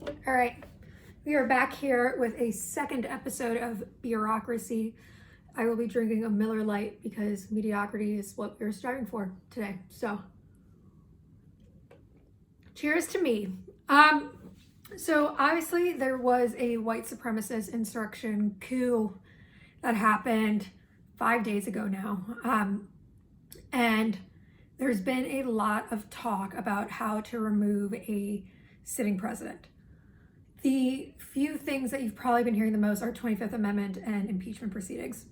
All right, we are back here with a second episode of Beerocracy. I will be drinking a Miller Lite because mediocrity is what we're striving for today. So, cheers to me. So obviously there was a white supremacist insurrection coup that happened 5 days ago now, and there's been a lot of talk about how to remove a sitting president. The few things that you've probably been hearing the most are 25th Amendment and impeachment proceedings.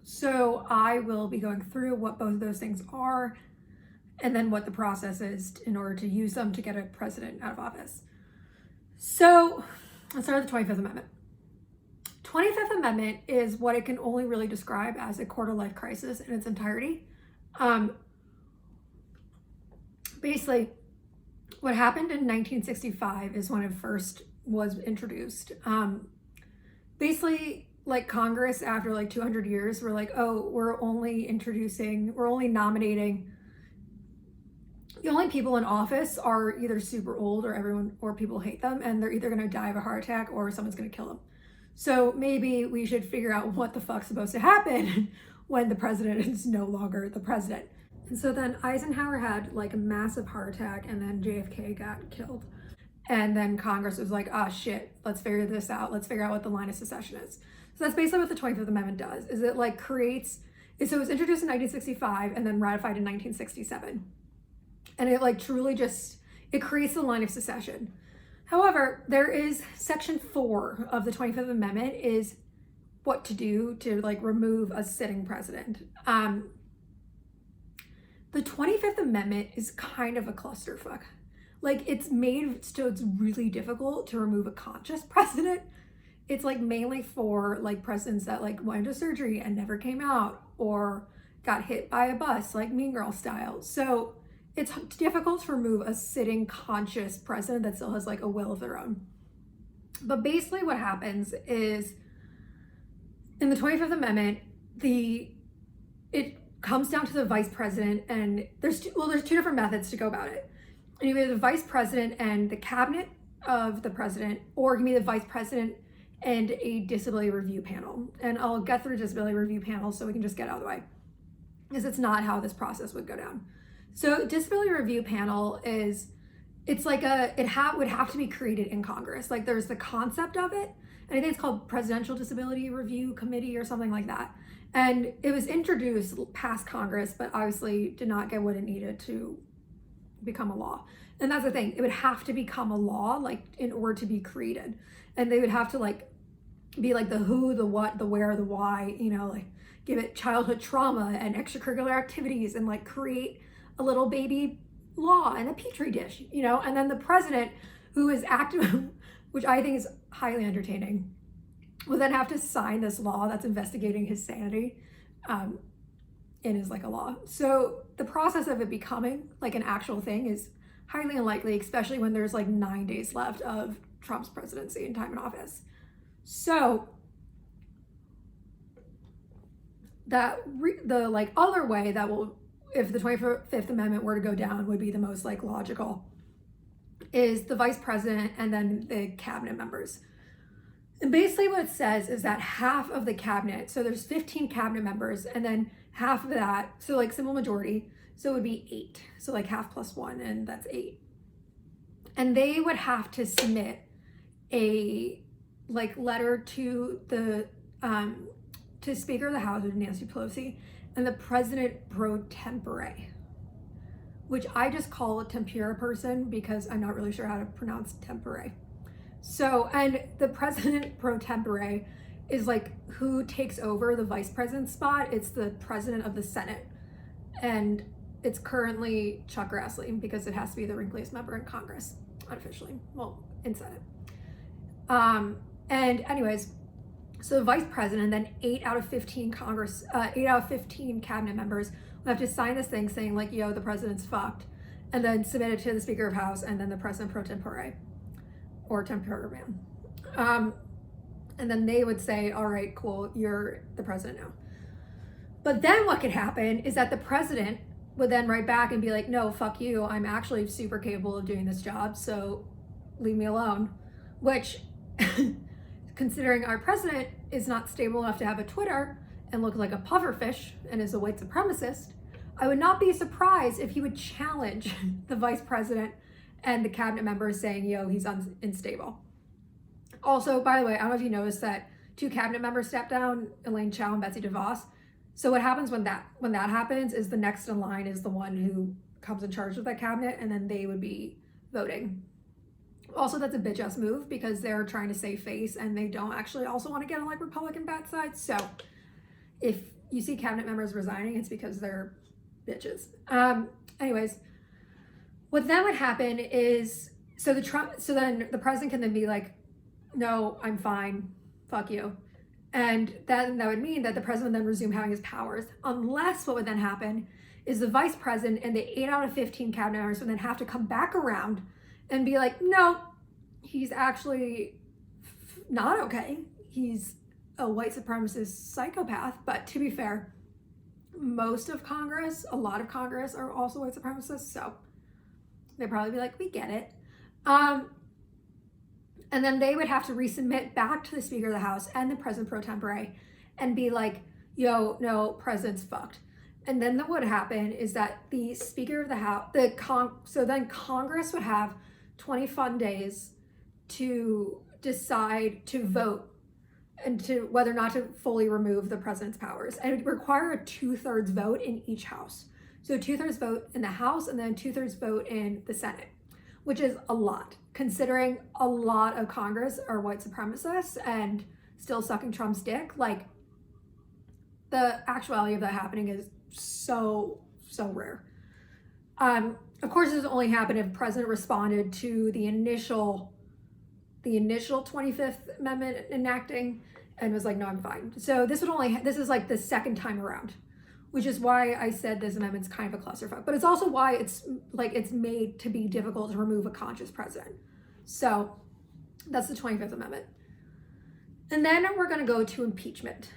So I will be going through what both of those things are and then what the process is in order to use them to get a president out of office. So let's start with the 25th Amendment. 25th Amendment is what it can only really describe as a quarter-life crisis in its entirety. Basically, what happened in 1965 is when it first was introduced. Basically, like Congress, after like 200 years, were like, oh, we're only nominating, the only people in office are either super old or people hate them, and they're either going to die of a heart attack or someone's going to kill them. So maybe we should figure out what the fuck's supposed to happen when the president is no longer the president. And so then Eisenhower had like a massive heart attack, and then JFK got killed. And then Congress was like, oh shit, let's figure this out. Let's figure out what the line of secession is. So that's basically what the 25th Amendment does, is it like creates, so it was introduced in 1965 and then ratified in 1967. And it like truly just, it creates the line of secession. However, there is section 4 of the 25th Amendment is what to do to like remove a sitting president. The 25th Amendment is kind of a clusterfuck. Like, it's made so it's really difficult to remove a conscious president. It's like mainly for like presidents that like went to surgery and never came out or got hit by a bus, like Mean Girl style. So it's difficult to remove a sitting conscious president that still has like a will of their own. But basically what happens is in the 25th Amendment, it comes down to the vice president, and there's two different methods to go about it. And you can be the vice president and the cabinet of the president, or you can be the vice president and a disability review panel. And I'll get through disability review panel so we can just get out of the way, because it's not how this process would go down. So disability review panel is, it's like would have to be created in Congress. Like there's the concept of it, and I think it's called Presidential Disability Review Committee or something like that. And it was introduced past Congress, but obviously did not get what it needed to become a law. And that's the thing, it would have to become a law like in order to be created. And they would have to like be like the who, the what, the where, the why, like give it childhood trauma and extracurricular activities and like create a little baby law in a petri dish, and then the president, who is active, which I think is highly entertaining, will then have to sign this law that's investigating his sanity and is like a law. So the process of it becoming like an actual thing is highly unlikely, especially when there's like 9 days left of Trump's presidency and time in office. So the like other way that will, if the 25th Amendment were to go down, would be the most like logical, is the vice president and then the cabinet members. And basically what it says is that half of the cabinet, so there's 15 cabinet members, and then half of that, so like simple majority, so it would be 8. So like half plus 1, and that's 8. And they would have to submit a like letter to the to Speaker of the House, Nancy Pelosi, and the President pro tempore, which I just call a tempura person because I'm not really sure how to pronounce tempore. So, and the president pro tempore is like who takes over the vice president spot. It's the president of the Senate. And it's currently Chuck Grassley because it has to be the wrinkliest member in Congress, unofficially. Well, in Senate. And anyways, so the vice president, then 8 out of 15 cabinet members will have to sign this thing saying like, yo, the president's fucked, and then submit it to the Speaker of House and then the president pro tempore. Or tempura man. And then they would say, all right, cool, you're the president now. But then what could happen is that the president would then write back and be like, no, fuck you, I'm actually super capable of doing this job, so leave me alone, which considering our president is not stable enough to have a Twitter and look like a pufferfish and is a white supremacist, I would not be surprised if he would challenge the vice president and the cabinet members saying, yo, he's unstable. Also, by the way, I don't know if you noticed that 2 cabinet members stepped down, Elaine Chao and Betsy DeVos. So what happens when that happens is the next in line is the one who comes in charge of that cabinet, and then they would be voting. Also, that's a bitch ass move because they're trying to save face and they don't actually also want to get on like Republican bad side. So if you see cabinet members resigning, it's because they're bitches. Anyways, what then would happen is so then the president can then be like, no, I'm fine, fuck you. And then that would mean that the president would then resume having his powers, unless what would then happen is the vice president and the 8 out of 15 cabinet members would then have to come back around and be like, no, he's actually not okay. He's a white supremacist psychopath. But to be fair, most of Congress, a lot of Congress are also white supremacists. So they'd probably be like, we get it. And then they would have to resubmit back to the Speaker of the House and the President pro tempore and be like, yo, no, president's fucked. And then what would happen is that the Speaker of the House, so then Congress would have 20 fun days to decide to vote and to whether or not to fully remove the president's powers. And it would require a 2/3 vote in each house. So 2/3 vote in the House and then 2/3 vote in the Senate, which is a lot, considering a lot of Congress are white supremacists and still sucking Trump's dick. Like, the actuality of that happening is so rare. Of course, this only happened if the president responded to the initial 25th Amendment enacting and was like, no, I'm fine. So this is like the second time around, which is why I said this amendment's kind of a clusterfuck. But it's also why it's made to be difficult to remove a conscious president. So that's the 25th Amendment. And then we're going to go to impeachment.